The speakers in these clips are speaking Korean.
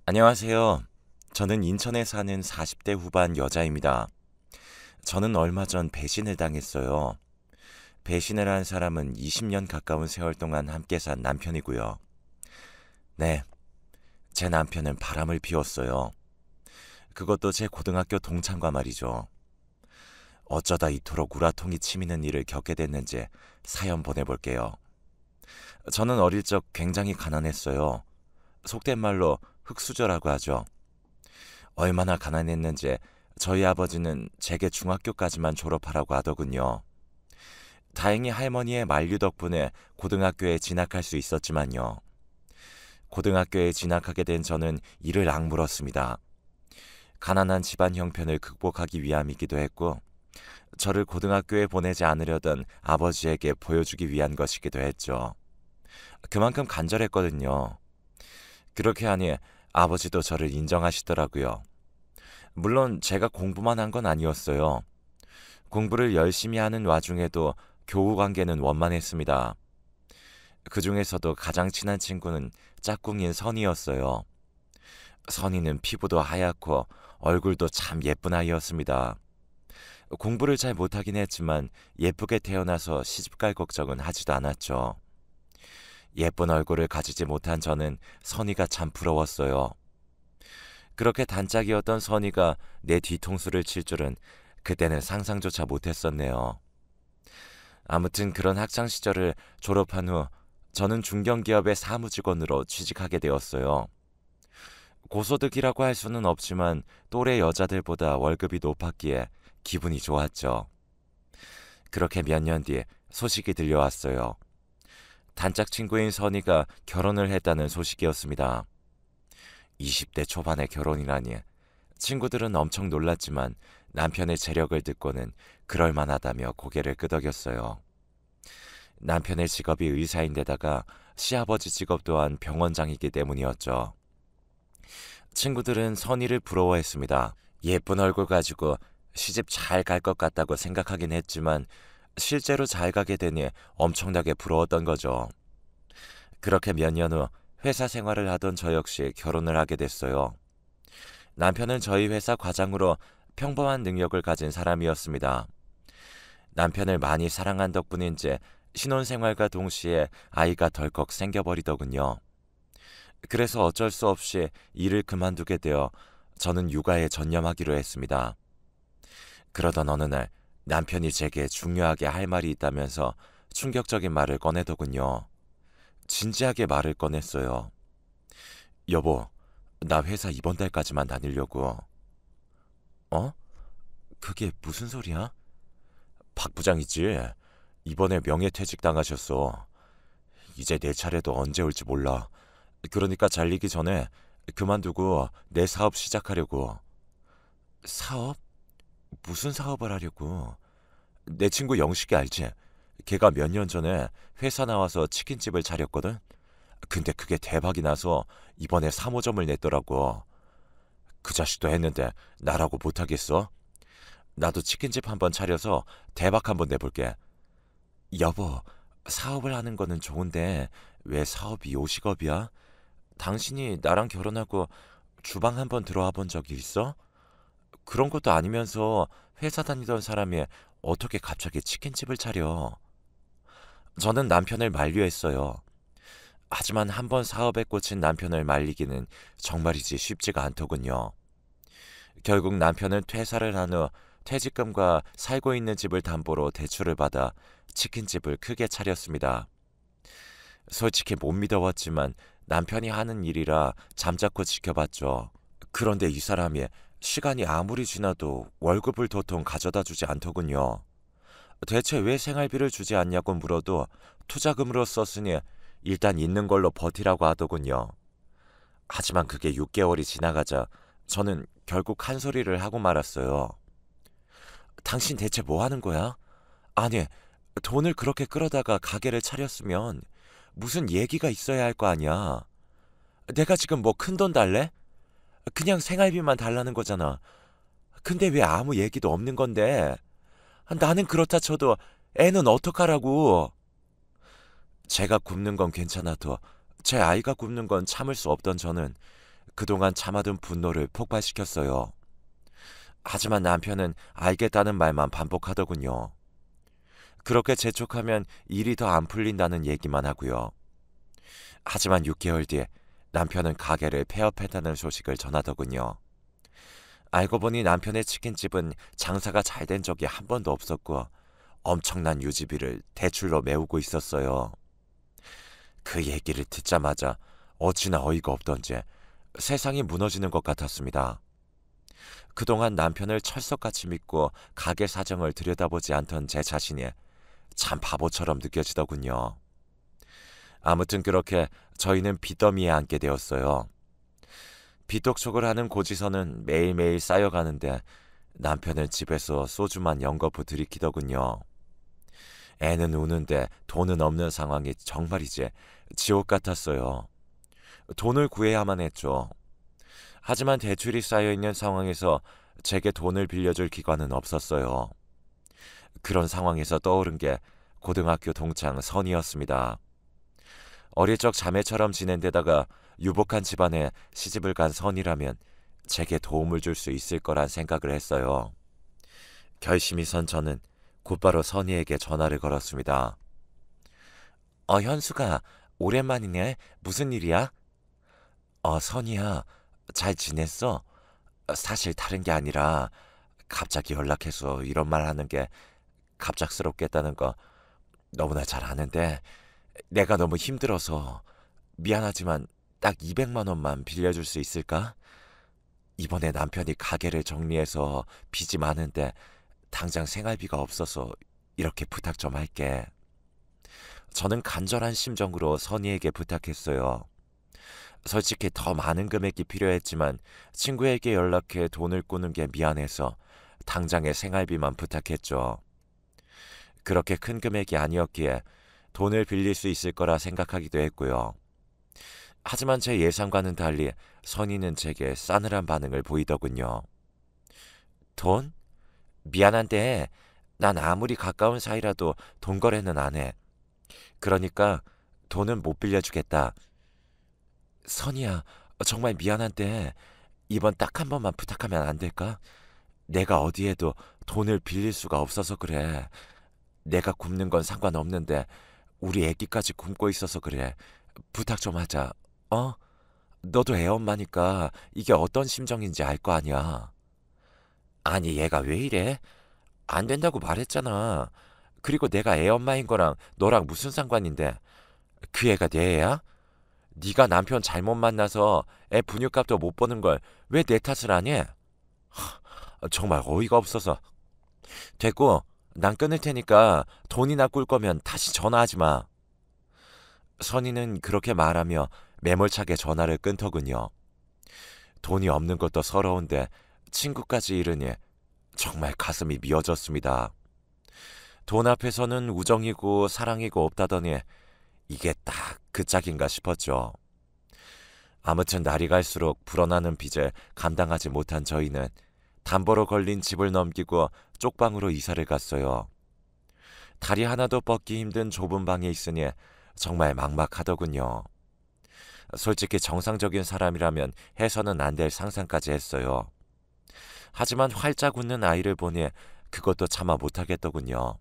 안녕하세요. 저는 인천에 사는 40대 후반 여자입니다. 저는 얼마 전 배신을 당했어요. 배신을 한 사람은 20년 가까운 세월 동안 함께 산 남편이고요. 네, 제 남편은 바람을 피웠어요. 그것도 제 고등학교 동창과 말이죠. 어쩌다 이토록 우라통이 치미는 일을 겪게 됐는지 사연 보내볼게요. 저는 어릴 적 굉장히 가난했어요. 속된 말로 흙수저라고 하죠. 얼마나 가난했는지 저희 아버지는 제게 중학교까지만 졸업하라고 하더군요. 다행히 할머니의 만류 덕분에 고등학교에 진학할 수 있었지만요. 고등학교에 진학하게 된 저는 이를 악물었습니다. 가난한 집안 형편을 극복하기 위함이기도 했고, 저를 고등학교에 보내지 않으려던 아버지에게 보여주기 위한 것이기도 했죠. 그만큼 간절했거든요. 그렇게 하니 아버지도 저를 인정하시더라고요. 물론 제가 공부만 한 건 아니었어요. 공부를 열심히 하는 와중에도 교우 관계는 원만했습니다. 그 중에서도 가장 친한 친구는 짝꿍인 선이었어요. 선이는 피부도 하얗고 얼굴도 참 예쁜 아이였습니다. 공부를 잘 못하긴 했지만 예쁘게 태어나서 시집갈 걱정은 하지도 않았죠. 예쁜 얼굴을 가지지 못한 저는 선이가 참 부러웠어요. 그렇게 단짝이었던 선이가 내 뒤통수를 칠 줄은 그때는 상상조차 못했었네요. 아무튼 그런 학창 시절을 졸업한 후 저는 중견기업의 사무직원으로 취직하게 되었어요. 고소득이라고 할 수는 없지만 또래 여자들보다 월급이 높았기에 기분이 좋았죠. 그렇게 몇 년 뒤에 소식이 들려왔어요. 단짝 친구인 선이가 결혼을 했다는 소식이었습니다. 20대 초반의 결혼이라니 친구들은 엄청 놀랐지만 남편의 재력을 듣고는 그럴 만하다며 고개를 끄덕였어요. 남편의 직업이 의사인데다가 시아버지 직업 또한 병원장이기 때문이었죠. 친구들은 선의를 부러워했습니다. 예쁜 얼굴 가지고 시집 잘 갈 것 같다고 생각하긴 했지만 실제로 잘 가게 되니 엄청나게 부러웠던 거죠. 그렇게 몇 년 후 회사 생활을 하던 저 역시 결혼을 하게 됐어요. 남편은 저희 회사 과장으로 평범한 능력을 가진 사람이었습니다. 남편을 많이 사랑한 덕분인지 신혼생활과 동시에 아이가 덜컥 생겨버리더군요. 그래서 어쩔 수 없이 일을 그만두게 되어 저는 육아에 전념하기로 했습니다. 그러던 어느 날 남편이 제게 중요하게 할 말이 있다면서 충격적인 말을 꺼내더군요. 진지하게 말을 꺼냈어요. 여보, 나 회사 이번 달까지만 다니려고. 어? 그게 무슨 소리야? 박 부장 있지? 이번에 명예퇴직 당하셨어. 이제 내 차례도 언제 올지 몰라. 그러니까 잘리기 전에 그만두고 내 사업 시작하려고. 사업? 무슨 사업을 하려고? 내 친구 영식이 알지? 걔가 몇 년 전에 회사 나와서 치킨집을 차렸거든? 근데 그게 대박이 나서 이번에 3호점을 냈더라고. 그 자식도 했는데 나라고 못하겠어? 나도 치킨집 한번 차려서 대박 한번 내볼게. 여보, 사업을 하는 거는 좋은데 왜 사업이 요식업이야? 당신이 나랑 결혼하고 주방 한번 들어와 본 적이 있어? 그런 것도 아니면서 회사 다니던 사람이 어떻게 갑자기 치킨집을 차려? 저는 남편을 만류했어요. 하지만 한번 사업에 꽂힌 남편을 말리기는 정말이지 쉽지가 않더군요. 결국 남편은 퇴사를 한 후 퇴직금과 살고 있는 집을 담보로 대출을 받아 치킨집을 크게 차렸습니다. 솔직히 못 믿어봤지만 남편이 하는 일이라 잠자코 지켜봤죠. 그런데 이 사람이 시간이 아무리 지나도 월급을 도통 가져다 주지 않더군요. 대체 왜 생활비를 주지 않냐고 물어도 투자금으로 썼으니 일단 있는 걸로 버티라고 하더군요. 하지만 그게 6개월이 지나가자 저는 결국 한 소리를 하고 말았어요. 당신 대체 뭐 하는 거야? 아니, 돈을 그렇게 끌어다가 가게를 차렸으면 무슨 얘기가 있어야 할 거 아니야. 내가 지금 뭐 큰돈 달래? 그냥 생활비만 달라는 거잖아. 근데 왜 아무 얘기도 없는 건데? 나는 그렇다 쳐도 애는 어떡하라고? 제가 굶는 건 괜찮아도 제 아이가 굶는 건 참을 수 없던 저는 그동안 참아둔 분노를 폭발시켰어요. 하지만 남편은 알겠다는 말만 반복하더군요. 그렇게 재촉하면 일이 더 안 풀린다는 얘기만 하고요. 하지만 6개월 뒤에 남편은 가게를 폐업했다는 소식을 전하더군요. 알고 보니 남편의 치킨집은 장사가 잘 된 적이 한 번도 없었고 엄청난 유지비를 대출로 메우고 있었어요. 그 얘기를 듣자마자 어찌나 어이가 없던지 세상이 무너지는 것 같았습니다. 그동안 남편을 철석같이 믿고 가게 사정을 들여다보지 않던 제 자신이 참 바보처럼 느껴지더군요. 아무튼 그렇게 저희는 빚더미에 앉게 되었어요. 빚독촉을 하는 고지서는 매일매일 쌓여가는데 남편은 집에서 소주만 연거푸 들이키더군요. 애는 우는데 돈은 없는 상황이 정말이지 지옥 같았어요. 돈을 구해야만 했죠. 하지만 대출이 쌓여있는 상황에서 제게 돈을 빌려줄 기관은 없었어요. 그런 상황에서 떠오른 게 고등학교 동창 선이었습니다. 어릴 적 자매처럼 지낸 데다가 유복한 집안에 시집을 간 선이라면 제게 도움을 줄 수 있을 거란 생각을 했어요. 결심이 선 저는 곧바로 선이에게 전화를 걸었습니다. 현수가 오랜만이네. 무슨 일이야? 선이야. 잘 지냈어? 사실 다른 게 아니라 갑자기 연락해서 이런 말 하는 게 갑작스럽겠다는 거 너무나 잘 아는데 내가 너무 힘들어서 미안하지만 딱 200만 원만 빌려줄 수 있을까? 이번에 남편이 가게를 정리해서 빚이 많은데 당장 생활비가 없어서 이렇게 부탁 좀 할게. 저는 간절한 심정으로 선이에게 부탁했어요. 솔직히 더 많은 금액이 필요했지만 친구에게 연락해 돈을 꾸는 게 미안해서 당장의 생활비만 부탁했죠. 그렇게 큰 금액이 아니었기에 돈을 빌릴 수 있을 거라 생각하기도 했고요. 하지만 제 예상과는 달리 선이는 제게 싸늘한 반응을 보이더군요. 돈? 미안한데 난 아무리 가까운 사이라도 돈 거래는 안 해. 그러니까 돈은 못 빌려주겠다. 선이야, 정말 미안한데 이번 딱 한 번만 부탁하면 안 될까? 내가 어디에도 돈을 빌릴 수가 없어서 그래. 내가 굶는 건 상관없는데 우리 애기까지 굶고 있어서 그래. 부탁 좀 하자. 너도 애 엄마니까 이게 어떤 심정인지 알 거 아니야. 아니, 얘가 왜 이래? 안 된다고 말했잖아. 그리고 내가 애 엄마인 거랑 너랑 무슨 상관인데? 그 애가 내 애야? 네가 남편 잘못 만나서 애 분유값도 못 버는 걸 왜 내 탓을 하니? 정말 어이가 없어서. 됐고, 난 끊을 테니까 돈이나 꿀 거면 다시 전화하지 마. 선이는 그렇게 말하며 매몰차게 전화를 끊더군요. 돈이 없는 것도 서러운데 친구까지 잃으니 정말 가슴이 미어졌습니다. 돈 앞에서는 우정이고 사랑이고 없다더니 이게 딱 그 짝인가 싶었죠. 아무튼 날이 갈수록 불어나는 빚을 감당하지 못한 저희는 담보로 걸린 집을 넘기고 쪽방으로 이사를 갔어요. 다리 하나도 뻗기 힘든 좁은 방에 있으니 정말 막막하더군요. 솔직히 정상적인 사람이라면 해서는 안 될 상상까지 했어요. 하지만 활짝 웃는 아이를 보니 그것도 참아 못하겠더군요.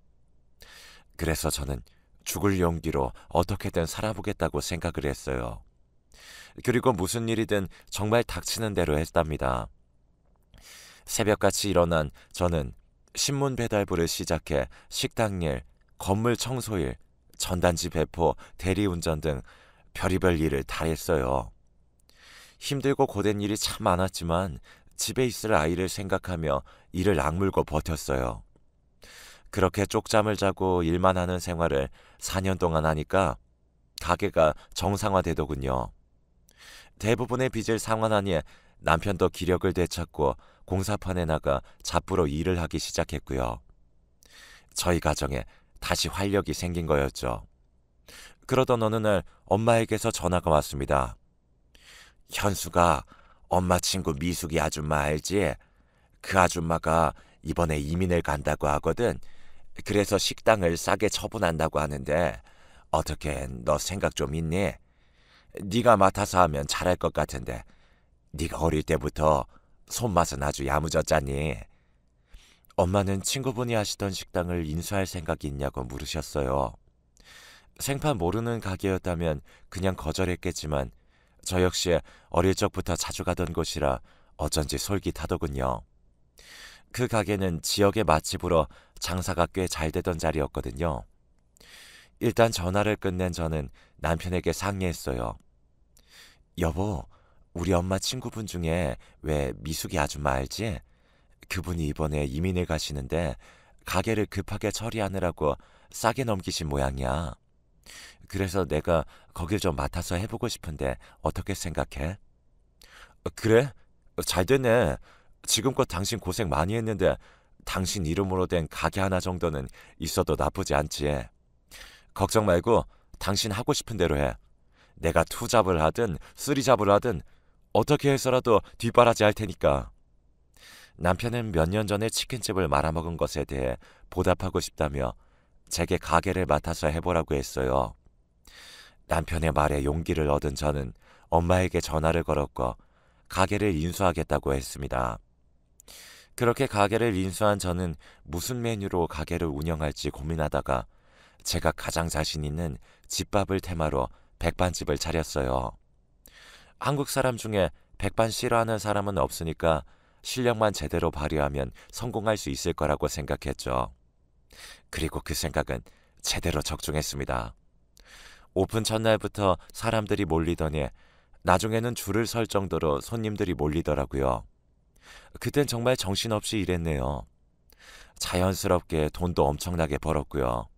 그래서 저는 죽을 용기로 어떻게든 살아보겠다고 생각을 했어요. 그리고 무슨 일이든 정말 닥치는 대로 했답니다. 새벽같이 일어난 저는 신문 배달부를 시작해 식당일, 건물 청소일, 전단지 배포, 대리운전 등 별의별 일을 다 했어요. 힘들고 고된 일이 참 많았지만 집에 있을 아이를 생각하며 이를 악물고 버텼어요. 그렇게 쪽잠을 자고 일만 하는 생활을 4년 동안 하니까 가게가 정상화되더군요. 대부분의 빚을 상환하니 남편도 기력을 되찾고 공사판에 나가 잡부로 일을 하기 시작했고요. 저희 가정에 다시 활력이 생긴 거였죠. 그러던 어느 날 엄마에게서 전화가 왔습니다. 현수가 엄마 친구 미숙이 아줌마 알지? 그 아줌마가 이번에 이민을 간다고 하거든. 그래서 식당을 싸게 처분한다고 하는데 어떻게 너 생각 좀 있니? 네가 맡아서 하면 잘할 것 같은데 네가 어릴 때부터 손맛은 아주 야무졌잖니. 엄마는 친구분이 하시던 식당을 인수할 생각이 있냐고 물으셨어요. 생판 모르는 가게였다면 그냥 거절했겠지만 저 역시 어릴 적부터 자주 가던 곳이라 어쩐지 솔깃하더군요. 그 가게는 지역의 맛집으로 장사가 꽤 잘 되던 자리였거든요. 일단 전화를 끝낸 저는 남편에게 상의했어요. 여보, 우리 엄마 친구분 중에 왜 미숙이 아줌마 알지? 그분이 이번에 이민을 가시는데 가게를 급하게 처리하느라고 싸게 넘기신 모양이야. 그래서 내가 거길 좀 맡아서 해보고 싶은데 어떻게 생각해? 그래? 잘 됐네. 지금껏 당신 고생 많이 했는데 당신 이름으로 된 가게 하나 정도는 있어도 나쁘지 않지. 걱정 말고 당신 하고 싶은 대로 해. 내가 투잡을 하든 쓰리잡을 하든 어떻게 해서라도 뒷바라지 할 테니까. 남편은 몇 년 전에 치킨집을 말아먹은 것에 대해 보답하고 싶다며 제게 가게를 맡아서 해보라고 했어요. 남편의 말에 용기를 얻은 저는 엄마에게 전화를 걸었고 가게를 인수하겠다고 했습니다. 그렇게 가게를 인수한 저는 무슨 메뉴로 가게를 운영할지 고민하다가 제가 가장 자신 있는 집밥을 테마로 백반집을 차렸어요. 한국 사람 중에 백반 싫어하는 사람은 없으니까 실력만 제대로 발휘하면 성공할 수 있을 거라고 생각했죠. 그리고 그 생각은 제대로 적중했습니다. 오픈 첫날부터 사람들이 몰리더니 나중에는 줄을 설 정도로 손님들이 몰리더라고요. 그땐 정말 정신없이 일했네요. 자연스럽게 돈도 엄청나게 벌었고요.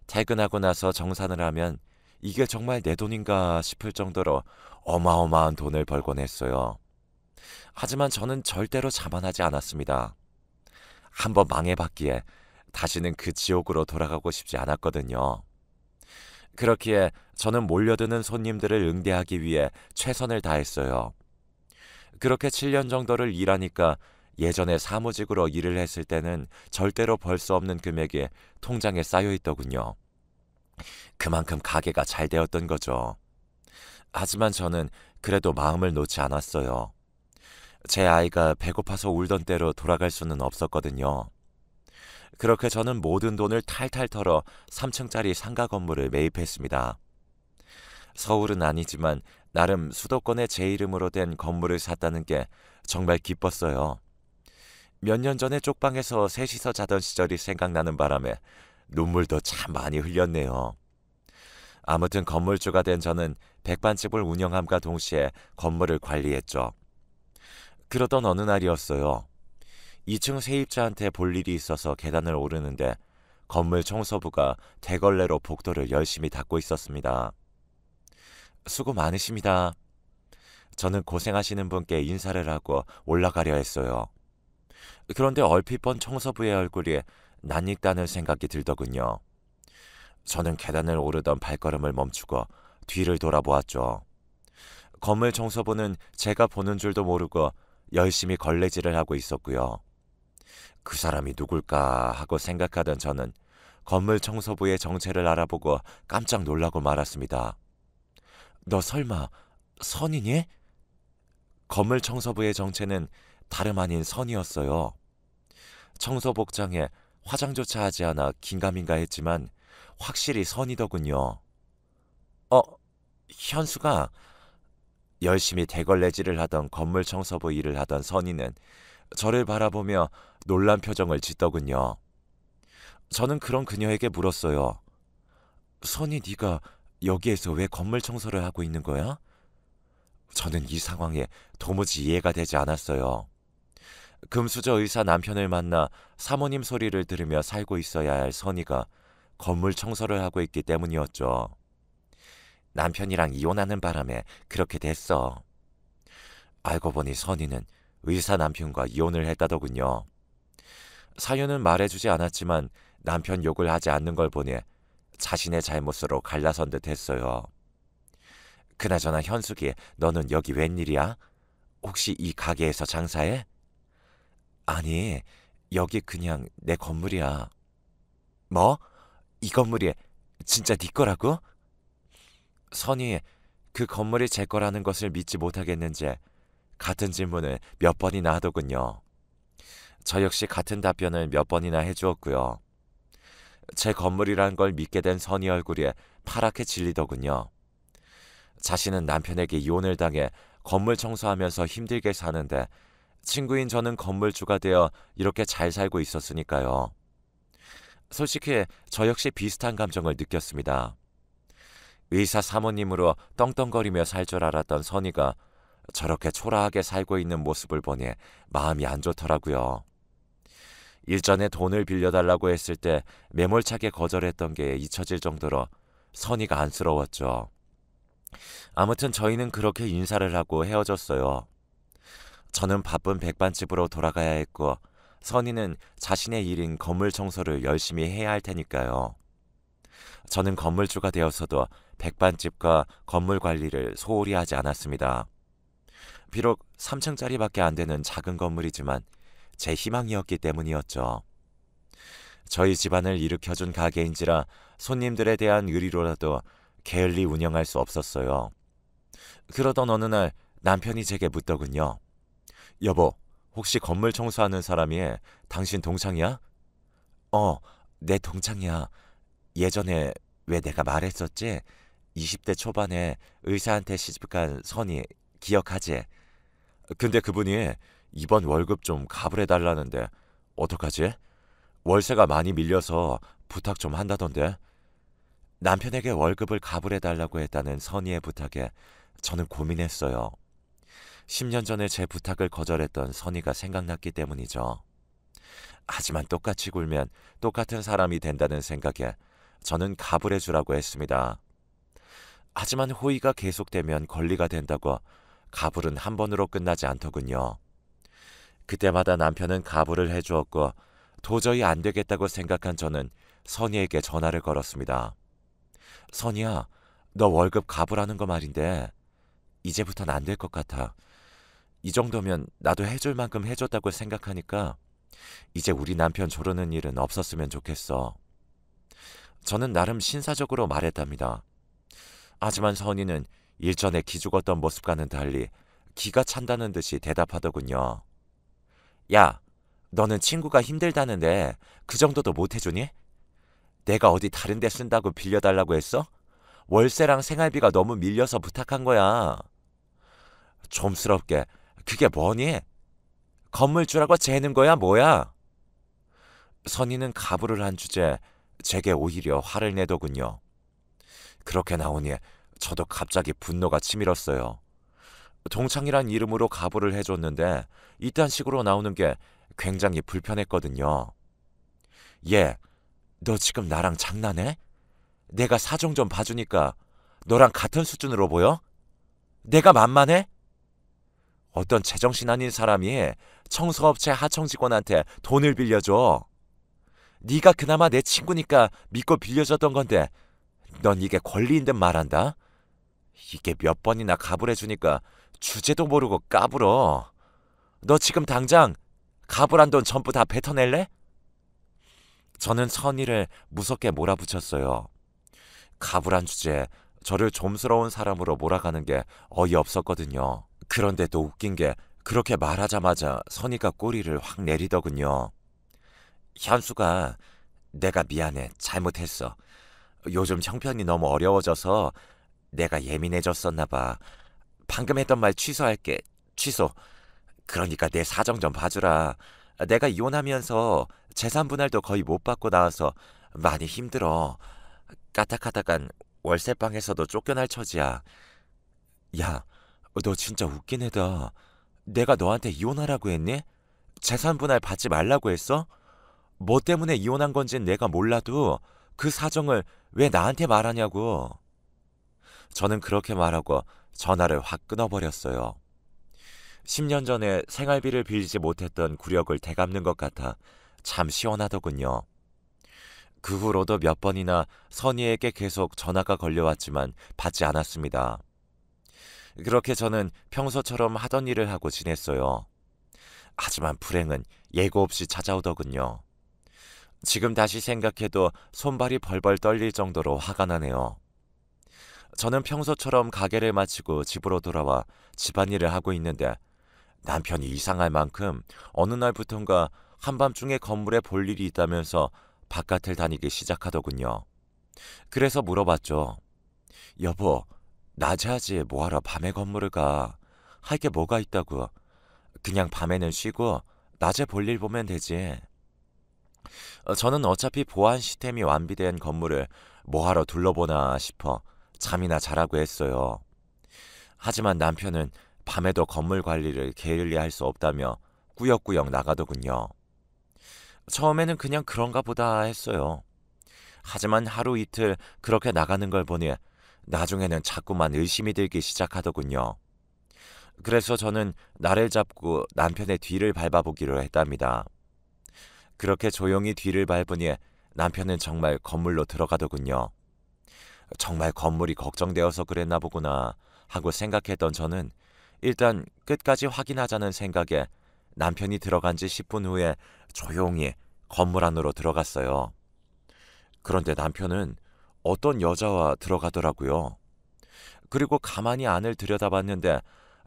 퇴근하고 나서 정산을 하면 이게 정말 내 돈인가 싶을 정도로 어마어마한 돈을 벌곤 했어요. 하지만 저는 절대로 자만하지 않았습니다. 한번 망해봤기에 다시는 그 지옥으로 돌아가고 싶지 않았거든요. 그렇기에 저는 몰려드는 손님들을 응대하기 위해 최선을 다했어요. 그렇게 7년 정도를 일하니까 예전에 사무직으로 일을 했을 때는 절대로 벌 수 없는 금액이 통장에 쌓여 있더군요. 그만큼 가게가 잘 되었던 거죠. 하지만 저는 그래도 마음을 놓지 않았어요. 제 아이가 배고파서 울던 때로 돌아갈 수는 없었거든요. 그렇게 저는 모든 돈을 탈탈 털어 3층짜리 상가 건물을 매입했습니다. 서울은 아니지만 나름 수도권에 제 이름으로 된 건물을 샀다는 게 정말 기뻤어요. 몇 년 전에 쪽방에서 셋이서 자던 시절이 생각나는 바람에 눈물도 참 많이 흘렸네요. 아무튼 건물주가 된 저는 백반집을 운영함과 동시에 건물을 관리했죠. 그러던 어느 날이었어요. 2층 세입자한테 볼 일이 있어서 계단을 오르는데 건물 청소부가 대걸레로 복도를 열심히 닦고 있었습니다. 수고 많으십니다. 저는 고생하시는 분께 인사를 하고 올라가려 했어요. 그런데 얼핏 본 청소부의 얼굴이 낯익다는 생각이 들더군요. 저는 계단을 오르던 발걸음을 멈추고 뒤를 돌아보았죠. 건물 청소부는 제가 보는 줄도 모르고 열심히 걸레질을 하고 있었고요. 그 사람이 누굴까 하고 생각하던 저는 건물 청소부의 정체를 알아보고 깜짝 놀라고 말았습니다. 너 설마 선이니? 건물 청소부의 정체는 다름 아닌 선이었어요. 청소 복장에 화장조차 하지 않아 긴가민가 했지만 확실히 선이더군요. 현수가. 열심히 대걸레질을 하던 건물 청소부 일을 하던 선이는 저를 바라보며 놀란 표정을 짓더군요. 저는 그런 그녀에게 물었어요. 선이 네가 여기에서 왜 건물 청소를 하고 있는 거야? 저는 이 상황에 도무지 이해가 되지 않았어요. 금수저 의사 남편을 만나 사모님 소리를 들으며 살고 있어야 할 선이가 건물 청소를 하고 있기 때문이었죠. 남편이랑 이혼하는 바람에 그렇게 됐어. 알고 보니 선이는 의사 남편과 이혼을 했다더군요. 사유는 말해주지 않았지만 남편 욕을 하지 않는 걸 보니 자신의 잘못으로 갈라선 듯 했어요. 그나저나 현숙이, 너는 여기 웬일이야? 혹시 이 가게에서 장사해? 아니, 여기 그냥 내 건물이야. 뭐? 이 건물이 진짜 네 거라고? 선이 그 건물이 제 거라는 것을 믿지 못하겠는지 같은 질문을 몇 번이나 하더군요. 저 역시 같은 답변을 몇 번이나 해주었고요. 제 건물이란 걸 믿게 된 선희 얼굴이 파랗게 질리더군요. 자신은 남편에게 이혼을 당해 건물 청소하면서 힘들게 사는데 친구인 저는 건물주가 되어 이렇게 잘 살고 있었으니까요. 솔직히 저 역시 비슷한 감정을 느꼈습니다. 의사 사모님으로 떵떵거리며 살 줄 알았던 선희가 저렇게 초라하게 살고 있는 모습을 보니 마음이 안 좋더라고요. 일전에 돈을 빌려달라고 했을 때 매몰차게 거절했던 게 잊혀질 정도로 선희가 안쓰러웠죠. 아무튼 저희는 그렇게 인사를 하고 헤어졌어요. 저는 바쁜 백반집으로 돌아가야 했고 선희는 자신의 일인 건물 청소를 열심히 해야 할 테니까요. 저는 건물주가 되어서도 백반집과 건물 관리를 소홀히 하지 않았습니다. 비록 3층짜리밖에 안 되는 작은 건물이지만 제 희망이었기 때문이었죠. 저희 집안을 일으켜준 가게인지라 손님들에 대한 의리로라도 게을리 운영할 수 없었어요. 그러던 어느 날 남편이 제게 묻더군요. 여보, 혹시 건물 청소하는 사람이 당신 동창이야? 내 동창이야. 예전에 왜 내가 말했었지? 20대 초반에 의사한테 시집간 선이 기억하지? 근데 그분이 이번 월급 좀 가불해달라는데 어떡하지? 월세가 많이 밀려서 부탁 좀 한다던데. 남편에게 월급을 가불해달라고 했다는 선의의 부탁에 저는 고민했어요. 10년 전에 제 부탁을 거절했던 선의가 생각났기 때문이죠. 하지만 똑같이 굴면 똑같은 사람이 된다는 생각에 저는 가불해주라고 했습니다. 하지만 호의가 계속되면 권리가 된다고 가불은 한 번으로 끝나지 않더군요. 그때마다 남편은 가불을 해주었고 도저히 안 되겠다고 생각한 저는 선희에게 전화를 걸었습니다. 선희야, 너 월급 가불하는 거 말인데 이제부터는 안 될 것 같아. 이 정도면 나도 해줄 만큼 해줬다고 생각하니까 이제 우리 남편 조르는 일은 없었으면 좋겠어. 저는 나름 신사적으로 말했답니다. 하지만 선희는 일전에 기죽었던 모습과는 달리 기가 찬다는 듯이 대답하더군요. 야, 너는 친구가 힘들다는데 그 정도도 못 해주니? 내가 어디 다른 데 쓴다고 빌려달라고 했어? 월세랑 생활비가 너무 밀려서 부탁한 거야. 좀스럽게 그게 뭐니? 건물주라고 재는 거야 뭐야? 선희는 가불을 한 주제 제게 오히려 화를 내더군요. 그렇게 나오니 저도 갑자기 분노가 치밀었어요. 동창이란 이름으로 가불을 해줬는데 이딴 식으로 나오는 게 굉장히 불편했거든요. 얘, 너 지금 나랑 장난해? 내가 사정 좀 봐주니까 너랑 같은 수준으로 보여? 내가 만만해? 어떤 제정신 아닌 사람이 청소업체 하청 직원한테 돈을 빌려줘. 네가 그나마 내 친구니까 믿고 빌려줬던 건데 넌 이게 권리인 듯 말한다? 이게 몇 번이나 가불해주니까 주제도 모르고 까불어. 너 지금 당장 가불한 돈 전부 다 뱉어낼래? 저는 선의를 무섭게 몰아붙였어요. 가불한 주제에 저를 좀스러운 사람으로 몰아가는 게 어이없었거든요. 그런데 또 웃긴 게 그렇게 말하자마자 선의가 꼬리를 확 내리더군요. 현수가, 내가 미안해. 잘못했어. 요즘 형편이 너무 어려워져서 내가 예민해졌었나 봐. 방금 했던 말 취소할게. 취소. 그러니까 내 사정 좀 봐주라. 내가 이혼하면서 재산 분할도 거의 못 받고 나와서 많이 힘들어. 까딱하다간 월세방에서도 쫓겨날 처지야. 야, 너 진짜 웃긴 애다. 내가 너한테 이혼하라고 했니? 재산 분할 받지 말라고 했어? 뭐 때문에 이혼한 건진 내가 몰라도 그 사정을 왜 나한테 말하냐고. 저는 그렇게 말하고 전화를 확 끊어버렸어요. 10년 전에 생활비를 빌리지 못했던 굴욕을 되갚는 것 같아 참 시원하더군요. 그 후로도 몇 번이나 선희에게 계속 전화가 걸려왔지만 받지 않았습니다. 그렇게 저는 평소처럼 하던 일을 하고 지냈어요. 하지만 불행은 예고 없이 찾아오더군요. 지금 다시 생각해도 손발이 벌벌 떨릴 정도로 화가 나네요. 저는 평소처럼 가게를 마치고 집으로 돌아와 집안일을 하고 있는데 남편이 이상할 만큼 어느 날부턴가 한밤중에 건물에 볼 일이 있다면서 바깥을 다니기 시작하더군요. 그래서 물어봤죠. 여보, 낮에 하지 뭐하러 밤에 건물을 가? 할 게 뭐가 있다고. 그냥 밤에는 쉬고 낮에 볼 일 보면 되지. 저는 어차피 보안 시스템이 완비된 건물을 뭐하러 둘러보나 싶어 잠이나 자라고 했어요. 하지만 남편은 밤에도 건물 관리를 게을리할 수 없다며 꾸역꾸역 나가더군요. 처음에는 그냥 그런가 보다 했어요. 하지만 하루 이틀 그렇게 나가는 걸 보니 나중에는 자꾸만 의심이 들기 시작하더군요. 그래서 저는 나를 잡고 남편의 뒤를 밟아보기로 했답니다. 그렇게 조용히 뒤를 밟으니 남편은 정말 건물로 들어가더군요. 정말 건물이 걱정되어서 그랬나 보구나 하고 생각했던 저는 일단 끝까지 확인하자는 생각에 남편이 들어간 지 10분 후에 조용히 건물 안으로 들어갔어요. 그런데 남편은 어떤 여자와 들어가더라고요. 그리고 가만히 안을 들여다봤는데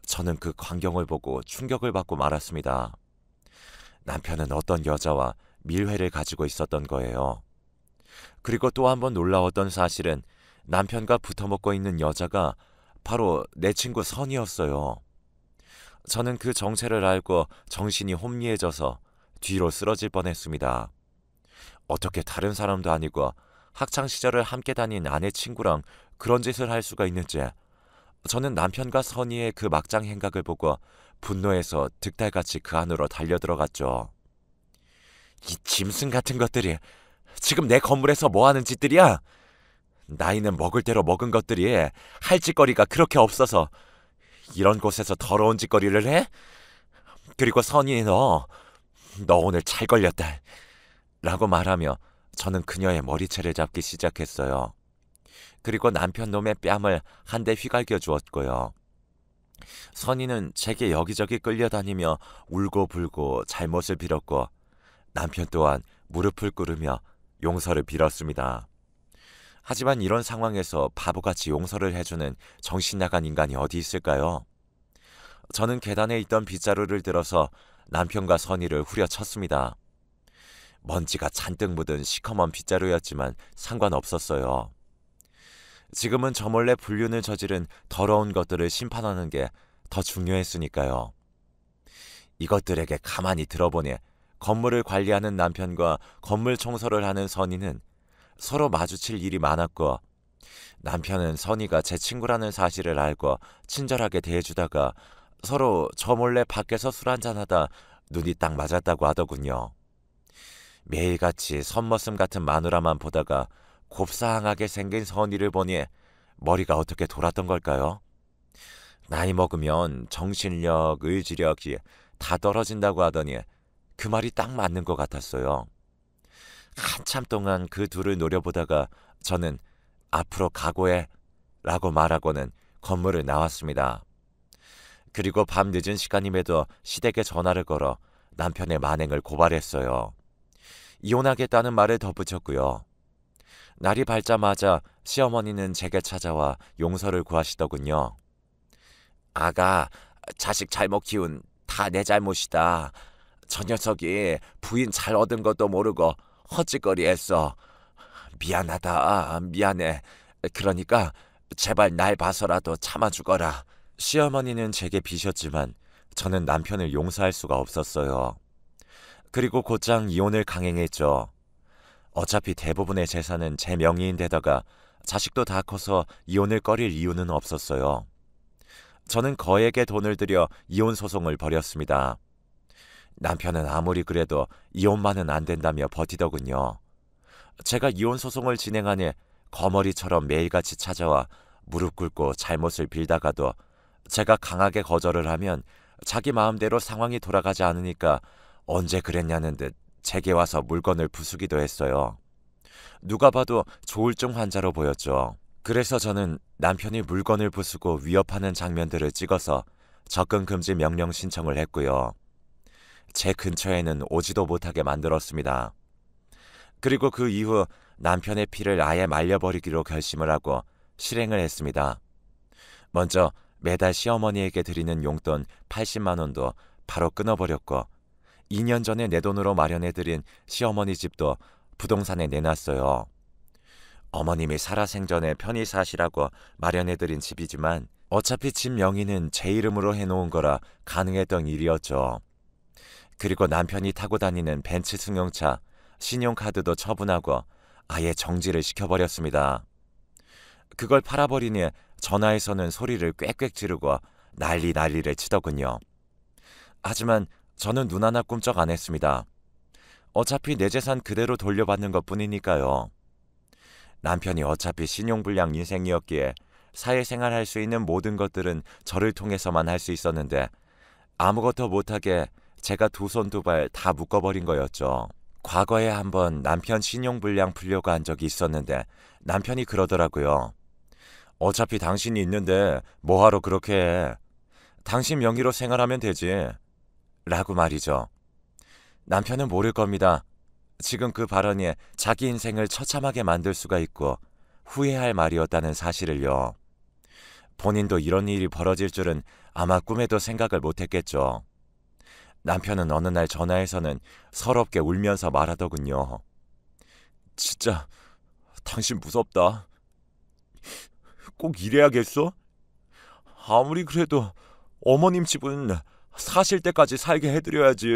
저는 그 광경을 보고 충격을 받고 말았습니다. 남편은 어떤 여자와 밀회를 가지고 있었던 거예요. 그리고 또 한 번 놀라웠던 사실은 남편과 붙어먹고 있는 여자가 바로 내 친구 선이었어요. 저는 그 정체를 알고 정신이 혼미해져서 뒤로 쓰러질 뻔했습니다. 어떻게 다른 사람도 아니고 학창시절을 함께 다닌 아내 친구랑 그런 짓을 할 수가 있는지 저는 남편과 선의의 그 막장 행각을 보고 분노해서 득달같이 그 안으로 달려들어갔죠. 이 짐승 같은 것들이 지금 내 건물에서 뭐하는 짓들이야? 나이는 먹을 대로 먹은 것들이 할 짓거리가 그렇게 없어서 이런 곳에서 더러운 짓거리를 해? 그리고 선이 너 오늘 잘 걸렸다 라고 말하며 저는 그녀의 머리채를 잡기 시작했어요. 그리고 남편 놈의 뺨을 한 대 휘갈겨 주었고요. 선이는 제게 여기저기 끌려다니며 울고불고 잘못을 빌었고 남편 또한 무릎을 꿇으며 용서를 빌었습니다. 하지만 이런 상황에서 바보같이 용서를 해주는 정신나간 인간이 어디 있을까요? 저는 계단에 있던 빗자루를 들어서 남편과 선이를 후려쳤습니다. 먼지가 잔뜩 묻은 시커먼 빗자루였지만 상관없었어요. 지금은 저 몰래 불륜을 저지른 더러운 것들을 심판하는 게 더 중요했으니까요. 이것들에게 가만히 들어보니 건물을 관리하는 남편과 건물 청소를 하는 선이는 서로 마주칠 일이 많았고 남편은 선이가 제 친구라는 사실을 알고 친절하게 대해주다가 서로 저 몰래 밖에서 술 한잔하다 눈이 딱 맞았다고 하더군요. 매일같이 선머슴 같은 마누라만 보다가 곱상하게 생긴 선이를 보니 머리가 어떻게 돌았던 걸까요? 나이 먹으면 정신력, 의지력이 다 떨어진다고 하더니 그 말이 딱 맞는 것 같았어요. 한참 동안 그 둘을 노려보다가 저는 앞으로 각오해 라고 말하고는 건물을 나왔습니다. 그리고 밤 늦은 시간임에도 시댁에 전화를 걸어 남편의 만행을 고발했어요. 이혼하겠다는 말을 덧붙였고요. 날이 밝자마자 시어머니는 제게 찾아와 용서를 구하시더군요. 아가, 자식 잘못 키운 다 내 잘못이다. 저 녀석이 부인 잘 얻은 것도 모르고 헛짓거리 했어. 미안하다, 미안해. 그러니까 제발 날 봐서라도 참아주거라. 시어머니는 제게 비셨지만 저는 남편을 용서할 수가 없었어요. 그리고 곧장 이혼을 강행했죠. 어차피 대부분의 재산은 제 명의인데다가 자식도 다 커서 이혼을 꺼릴 이유는 없었어요. 저는 거액의 돈을 들여 이혼 소송을 벌였습니다. 남편은 아무리 그래도 이혼만은 안 된다며 버티더군요. 제가 이혼 소송을 진행하니 거머리처럼 매일같이 찾아와 무릎 꿇고 잘못을 빌다가도 제가 강하게 거절을 하면 자기 마음대로 상황이 돌아가지 않으니까 언제 그랬냐는 듯 제게 와서 물건을 부수기도 했어요. 누가 봐도 조울증 환자로 보였죠. 그래서 저는 남편이 물건을 부수고 위협하는 장면들을 찍어서 접근 금지 명령 신청을 했고요. 제 근처에는 오지도 못하게 만들었습니다. 그리고 그 이후 남편의 피를 아예 말려버리기로 결심을 하고 실행을 했습니다. 먼저 매달 시어머니에게 드리는 용돈 80만 원도 바로 끊어버렸고 2년 전에 내 돈으로 마련해드린 시어머니 집도 부동산에 내놨어요. 어머님이 살아생전에 편히 사시라고 마련해드린 집이지만 어차피 집 명의는 제 이름으로 해놓은 거라 가능했던 일이었죠. 그리고 남편이 타고 다니는 벤츠 승용차, 신용카드도 처분하고 아예 정지를 시켜버렸습니다. 그걸 팔아버리니 전화에서는 소리를 꽥꽥 지르고 난리를 치더군요. 하지만 저는 눈 하나 꿈쩍 안 했습니다. 어차피 내 재산 그대로 돌려받는 것뿐이니까요. 남편이 어차피 신용불량 인생이었기에 사회생활 할 수 있는 모든 것들은 저를 통해서만 할 수 있었는데 아무것도 못하게 제가 두 손 두 발 다 묶어버린 거였죠. 과거에 한번 남편 신용불량 풀려고 한 적이 있었는데 남편이 그러더라고요. 어차피 당신이 있는데 뭐하러 그렇게 해. 당신 명의로 생활하면 되지. 라고 말이죠. 남편은 모를 겁니다. 지금 그 발언이 자기 인생을 처참하게 만들 수가 있고 후회할 말이었다는 사실을요. 본인도 이런 일이 벌어질 줄은 아마 꿈에도 생각을 못했겠죠. 남편은 어느 날 전화해서는 서럽게 울면서 말하더군요. 진짜 당신 무섭다. 꼭 이래야겠어? 아무리 그래도 어머님 집은 사실 때까지 살게 해드려야지.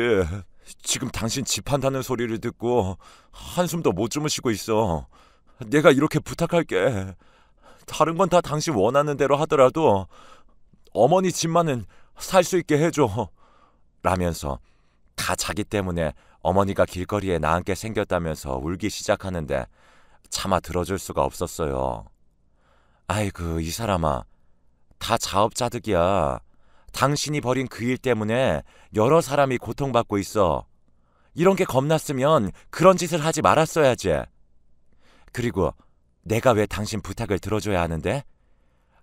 지금 당신 집 한다는 소리를 듣고 한숨도 못 주무시고 있어. 내가 이렇게 부탁할게. 다른 건 다 당신 원하는 대로 하더라도 어머니 집만은 살 수 있게 해줘. 라면서 다 자기 때문에 어머니가 길거리에 나앉게 생겼다면서 울기 시작하는데 차마 들어줄 수가 없었어요. 아이고 이 사람아, 다 자업자득이야. 당신이 벌인 그 일 때문에 여러 사람이 고통받고 있어. 이런 게 겁났으면 그런 짓을 하지 말았어야지. 그리고 내가 왜 당신 부탁을 들어줘야 하는데?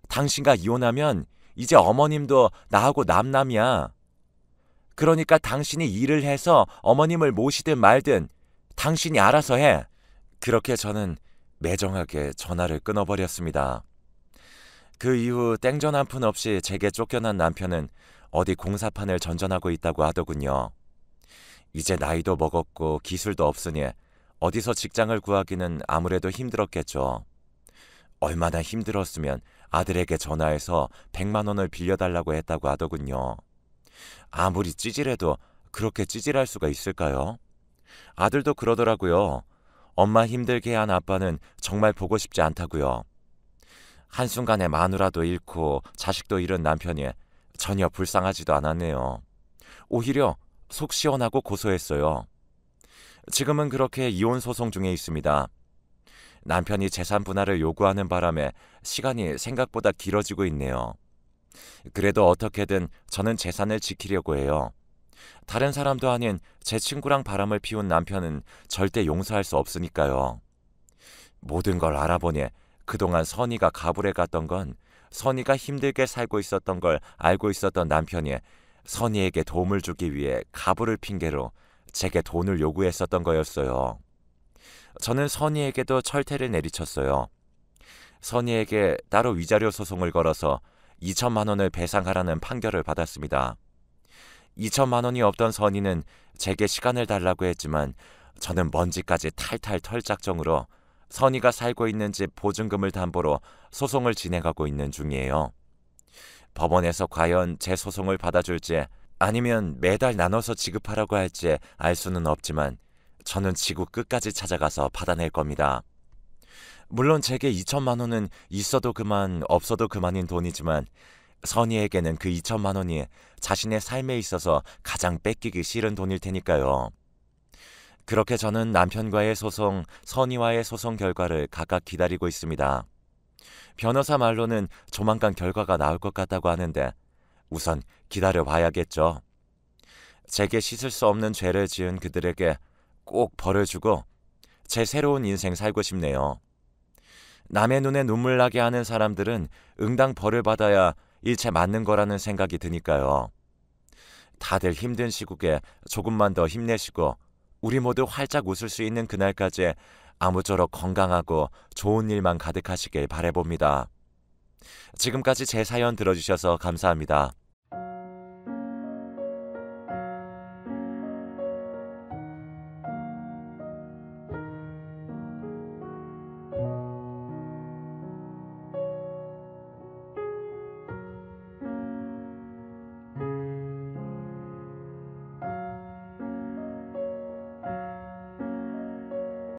당신과 이혼하면 이제 어머님도 나하고 남남이야. 그러니까 당신이 일을 해서 어머님을 모시든 말든 당신이 알아서 해. 그렇게 저는 매정하게 전화를 끊어버렸습니다. 그 이후 땡전 한 푼 없이 제게 쫓겨난 남편은 어디 공사판을 전전하고 있다고 하더군요. 이제 나이도 먹었고 기술도 없으니 어디서 직장을 구하기는 아무래도 힘들었겠죠. 얼마나 힘들었으면 아들에게 전화해서 100만 원을 빌려달라고 했다고 하더군요. 아무리 찌질해도 그렇게 찌질할 수가 있을까요? 아들도 그러더라고요. 엄마 힘들게 한 아빠는 정말 보고 싶지 않다고요. 한순간에 마누라도 잃고 자식도 잃은 남편이 전혀 불쌍하지도 않았네요. 오히려 속 시원하고 고소했어요. 지금은 그렇게 이혼 소송 중에 있습니다. 남편이 재산 분할을 요구하는 바람에 시간이 생각보다 길어지고 있네요. 그래도 어떻게든 저는 재산을 지키려고 해요. 다른 사람도 아닌 제 친구랑 바람을 피운 남편은 절대 용서할 수 없으니까요. 모든 걸 알아보니 그동안 선희가 가불해 갔던 건 선희가 힘들게 살고 있었던 걸 알고 있었던 남편이 선희에게 도움을 주기 위해 가불을 핑계로 제게 돈을 요구했었던 거였어요. 저는 선희에게도 철퇴를 내리쳤어요. 선희에게 따로 위자료 소송을 걸어서 2천만 원을 배상하라는 판결을 받았습니다. 2천만 원이 없던 선희는 제게 시간을 달라고 했지만 저는 먼지까지 탈탈 털 작정으로 선희가 살고 있는 집 보증금을 담보로 소송을 진행하고 있는 중이에요. 법원에서 과연 제 소송을 받아줄지 아니면 매달 나눠서 지급하라고 할지 알 수는 없지만 저는 지구 끝까지 찾아가서 받아낼 겁니다. 물론 제게 2천만 원은 있어도 그만 없어도 그만인 돈이지만 선희에게는 그 2천만 원이 자신의 삶에 있어서 가장 뺏기기 싫은 돈일 테니까요. 그렇게 저는 남편과의 소송, 선희와의 소송 결과를 각각 기다리고 있습니다. 변호사 말로는 조만간 결과가 나올 것 같다고 하는데 우선 기다려봐야겠죠. 제게 씻을 수 없는 죄를 지은 그들에게 꼭 벌을 주고 제 새로운 인생 살고 싶네요. 남의 눈에 눈물 나게 하는 사람들은 응당 벌을 받아야 일체 맞는 거라는 생각이 드니까요. 다들 힘든 시국에 조금만 더 힘내시고 우리 모두 활짝 웃을 수 있는 그날까지 아무쪼록 건강하고 좋은 일만 가득하시길 바라봅니다. 지금까지 제 사연 들어주셔서 감사합니다.